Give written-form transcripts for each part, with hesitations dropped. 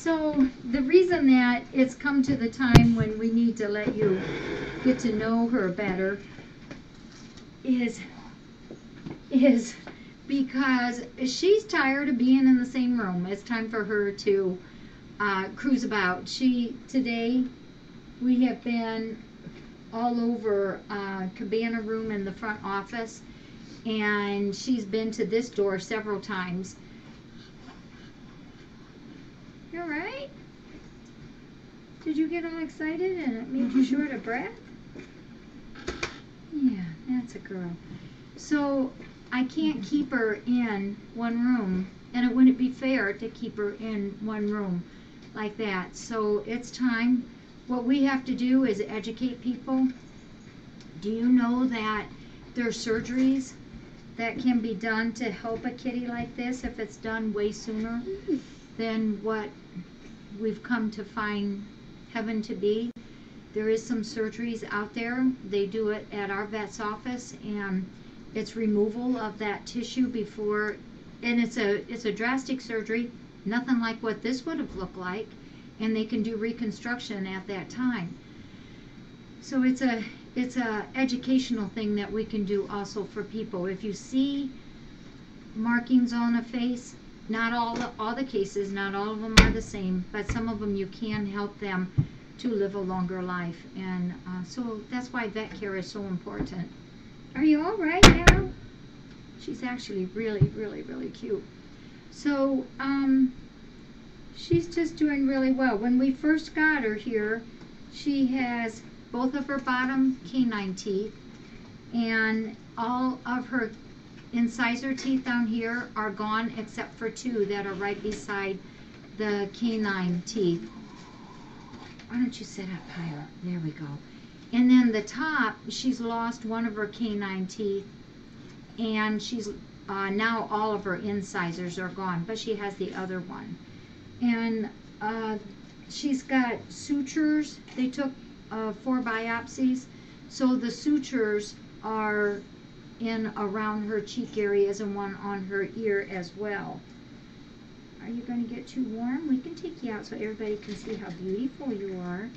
So the reason that it's come to the time when we need to let you get to know her better is because she's tired of being in the same room. It's time for her to cruise about. Today we have been all over Cabana Room in the front office, and she's been to this door several times. You all right? Did you get all excited and it made you short of breath? Yeah, that's a girl. So I can't keep her in one room, and it wouldn't be fair to keep her in one room like that. So it's time. What we have to do is educate people. Do you know that there are surgeries that can be done to help a kitty like this if it's done way sooner than what we've come to find heaven to be? There is some surgeries out there. They do it at our vet's office, and it's removal of that tissue before, and it's a drastic surgery, nothing like what this would have looked like, and they can do reconstruction at that time. So it's a educational thing that we can do also for people. If you see markings on a face, not all the cases, not all of them are the same, but some of them you can help them to live a longer life, and so that's why vet care is so important. Are you all right now? She's actually really, really, really cute. So she's just doing really well. When we first got her here, she has both of her bottom canine teeth, and all of her incisor teeth down here are gone except for two that are right beside the canine teeth. Why don't you sit up higher? There we go. And then the top, she's lost one of her canine teeth, and she's now all of her incisors are gone, but she has the other one. And she's got sutures. They took 4 biopsies, so the sutures are in around her cheek areas and one on her ear as well. Are you going to get too warm? We can take you out so everybody can see how beautiful you are.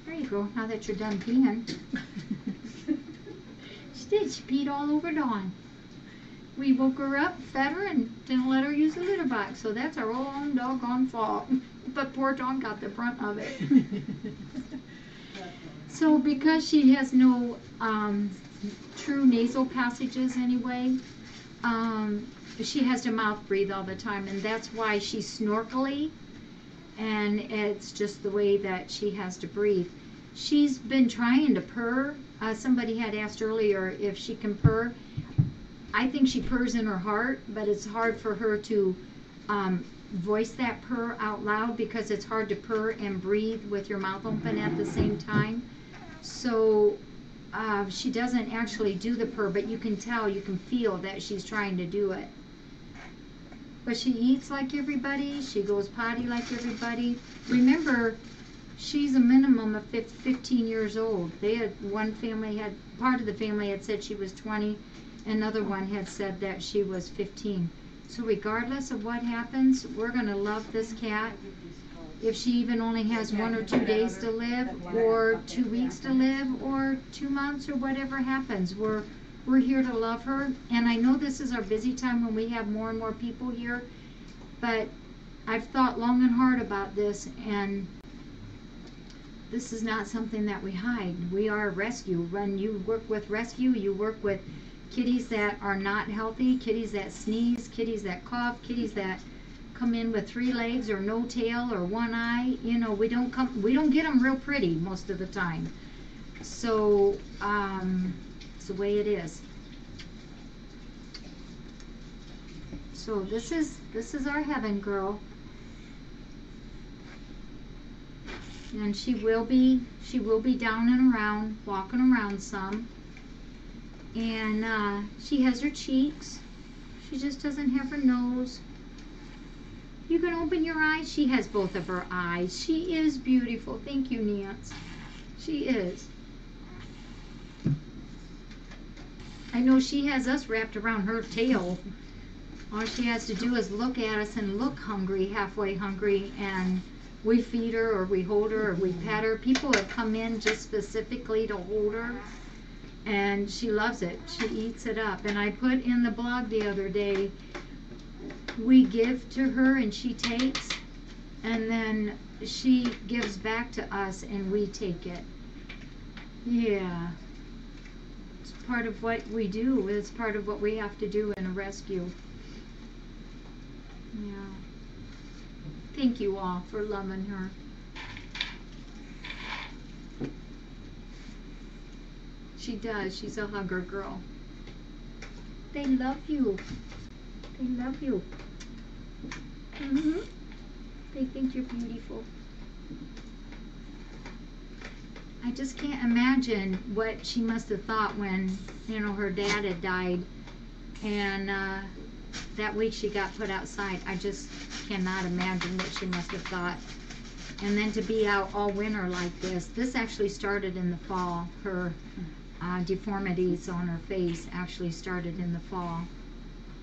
There you go, now that you're done peeing. She did, she peed all over Dawn. We woke her up, fed her, and didn't let her use the litter box, so that's our own doggone fault. But poor Dawn got the brunt of it. So because she has no true nasal passages anyway, she has to mouth breathe all the time, and that's why she's snorkely, and it's just the way that she has to breathe. She's been trying to purr. Somebody had asked earlier if she can purr. I think she purrs in her heart, but it's hard for her to voice that purr out loud because it's hard to purr and breathe with your mouth open at the same time. So she doesn't actually do the purr, but you can tell, you can feel that she's trying to do it. But she eats like everybody. She goes potty like everybody. Remember, she's a minimum of 15 years old. They had part of the family had said she was 20. Another one had said that she was 15. So regardless of what happens, we're going to love this cat. If she even only has 1 or 2 days to live, or 2 weeks to live, or 2 months, or whatever happens, we're here to love her. And I know this is our busy time when we have more and more people here, but I've thought long and hard about this, and this is not something that we hide. We are a rescue. When you work with rescue, you work with kitties that are not healthy, kitties that sneeze, kitties that cough, kitties that come in with 3 legs or no tail or 1 eye. You know, we don't get them real pretty most of the time. So it's the way it is. So this is our heaven girl, and she will be down and around, walking around some. And she has her cheeks. She just doesn't have her nose. You can open your eyes. She has both of her eyes. She is beautiful. Thank you, Nance. She is. I know she has us wrapped around her tail. All she has to do is look at us and look hungry, halfway hungry, and we feed her or we hold her or we pet her. People have come in just specifically to hold her, and she loves it. She eats it up. And I put in the blog the other day, we give to her and she takes, and then she gives back to us and we take it. Yeah. It's part of what we do. It's part of what we have to do in a rescue. Yeah. Thank you all for loving her. She does. She's a hugger girl. They love you. They love you. They think you're beautiful. I just can't imagine what she must have thought when, you know, her dad had died, and that week she got put outside. I just cannot imagine what she must have thought. And then to be out all winter like this. This actually started in the fall. Her deformities on her face actually started in the fall.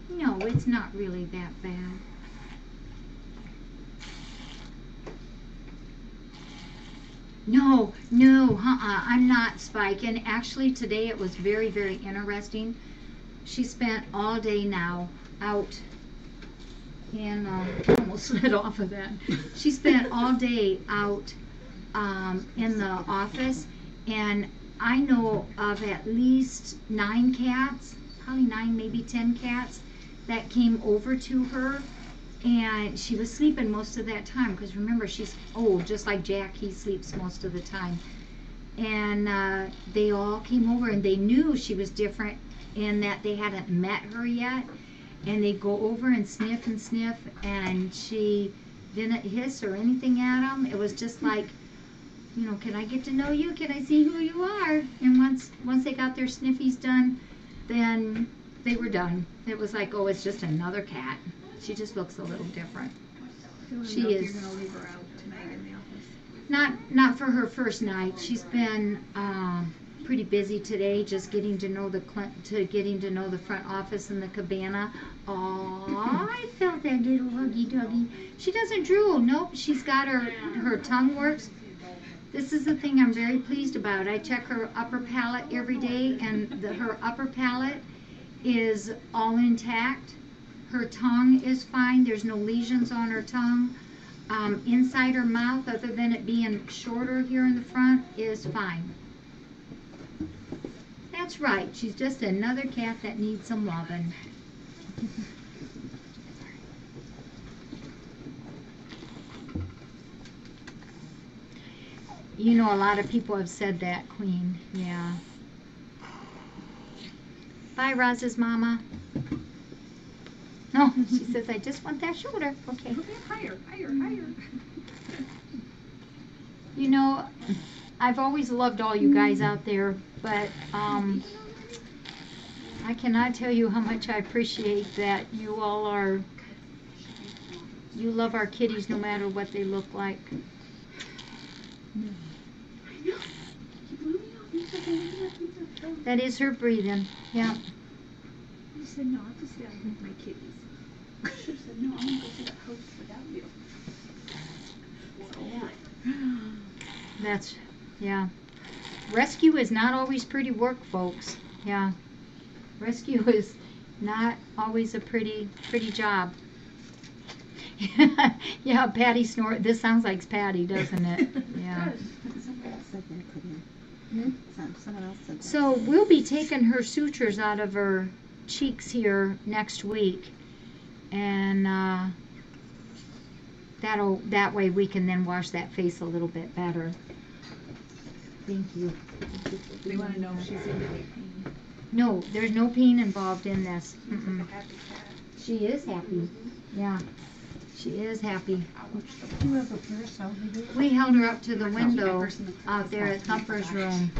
No, it's not really that bad. No, I'm not, Spike. And actually today it was very, very interesting. She spent all day now out in, almost slid off of that. She spent all day out in the office, and I know of at least 9 cats, probably 9, maybe 10 cats that came over to her. And she was sleeping most of that time, because remember, she's old, just like Jack. He sleeps most of the time. And they all came over, and they knew she was different in that they hadn't met her yet. And they go over and sniff, and she didn't hiss or anything at them. It was just like, you know, can I get to know you? Can I see who you are? And once they got their sniffies done, then they were done. It was like, oh, it's just another cat. She just looks a little different. She is. You're gonna leave her out tonight in the office? Not for her first night. She's been pretty busy today, just getting to know the front office and the cabana. Oh, I felt that little huggy duggy. She doesn't drool. Nope, she's got her tongue works. This is the thing I'm very pleased about. I check her upper palate every day, and her upper palate is all intact. Her tongue is fine. There's no lesions on her tongue. Inside her mouth, other than it being shorter here in the front, is fine. That's right. She's just another cat that needs some loving. You know, a lot of people have said that, Queen. Yeah. Bye, Roz's mama. No, she says, I just want that shoulder. Okay. Higher. You know, I've always loved all you guys out there, but I cannot tell you how much I appreciate that you all you love our kitties no matter what they look like. That is her breathing. Yeah. You said no, I'll just stay with my kitties. She said no, I'm gonna go to the house without you. That's, yeah. Rescue is not always pretty work, folks. Yeah. Rescue is not always a pretty job. Yeah, Patty snort. This sounds like Patty, doesn't it? Yeah. So we'll be taking her sutures out of her cheeks here next week, and that way we can then wash that face a little bit better. Thank you. They want to know if she's in any pain. No, there's no pain involved in this. She's like a happy cat. She is happy. Yeah, she is happy. You have a purse over here? We held her up to the window out there at Thumper's room,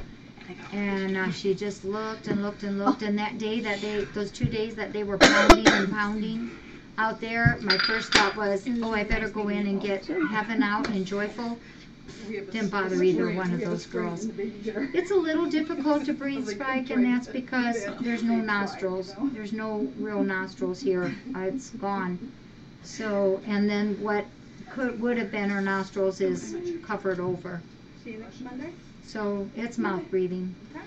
and she just looked and looked and looked. And that day, those 2 days that they were pounding and pounding out there, my first thought was, oh, I better go in and get Heaven out and Joyful. Didn't bother either one of those girls. It's a little difficult to breathe, Spike, and that's because there's no nostrils. There's no real nostrils here. It's gone. So, and then what would have been her nostrils is covered over. See you next Monday? So it's mouth breathing. Okay.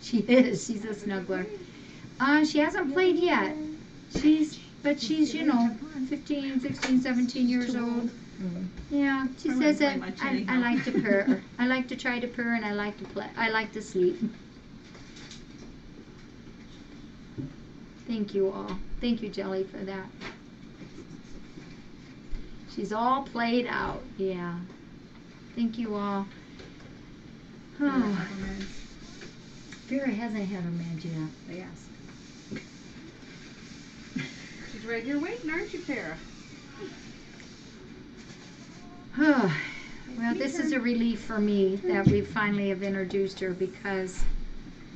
She is. She's a snuggler. She hasn't played yet. But she's, 15, 16, 17 years old. Yeah, she I says that wouldn't play much I anyhow. like to purr. I like to try to purr, and I like to play. I like to sleep. Thank you all. Thank you, Jelly, for that. She's all played out. Yeah. Thank you all. Oh, Vera hasn't had her meds yet. They asked. She's right here waiting, aren't you, Tara? Well, this is a relief for me that we finally have introduced her because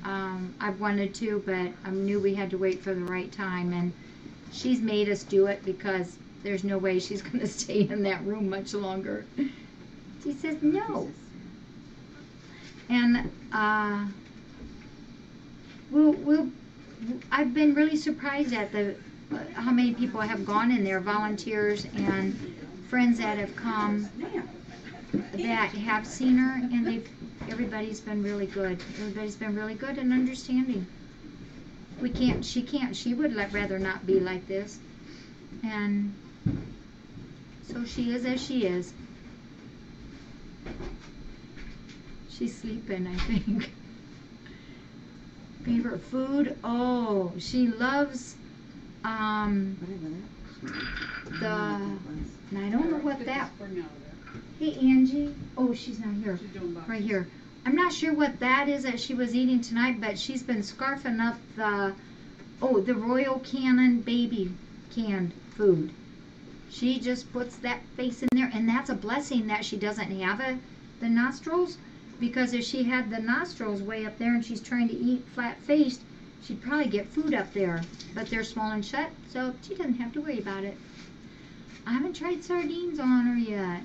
I've wanted to, but I knew we had to wait for the right time, and she's made us do it because there's no way she's going to stay in that room much longer. She says no. And I've been really surprised at how many people have gone in there, volunteers and friends that have come that have seen her, and everybody's been really good. Everybody's been really good and understanding. She would rather not be like this. And so she is as she is. She's sleeping, I think. Favorite food? Oh, she loves and I don't know what that. Hey, Angie. Oh, she's not here. Right here. I'm not sure what that is that she was eating tonight, but she's been scarfing up the Royal Canin baby canned food. She just puts that face in there, and that's a blessing that she doesn't have the nostrils, because if she had the nostrils way up there and she's trying to eat flat-faced, she'd probably get food up there. But they're small and shut, so she doesn't have to worry about it. I haven't tried sardines on her yet.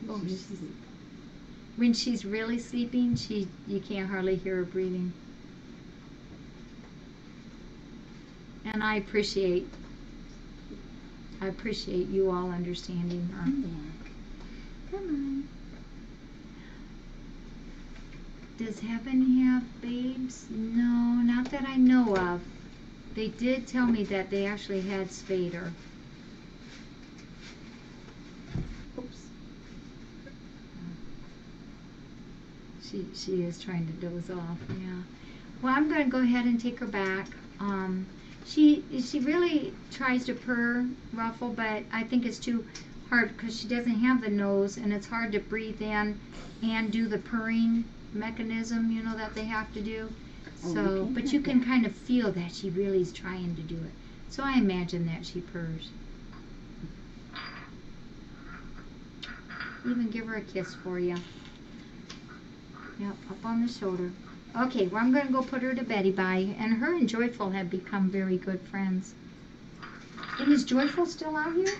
Oh, when she's really sleeping, you can't hardly hear her breathing. And I appreciate you all understanding her. Come on. Does Heaven have babes? No, not that I know of. They did tell me that they actually had Spader. Oops. She is trying to doze off, yeah. Well, I'm going to go ahead and take her back. She really tries to purr, Ruffle, but I think it's too hard because she doesn't have the nose, and it's hard to breathe in and do the purring mechanism, that they have to do. So, but you can kind of feel that she really is trying to do it. So I imagine that she purrs. Even give her a kiss for you. Yep, up on the shoulder. Okay, well, I'm going to go put her to beddy bye. And her and Joyful have become very good friends. And is Joyful still out here?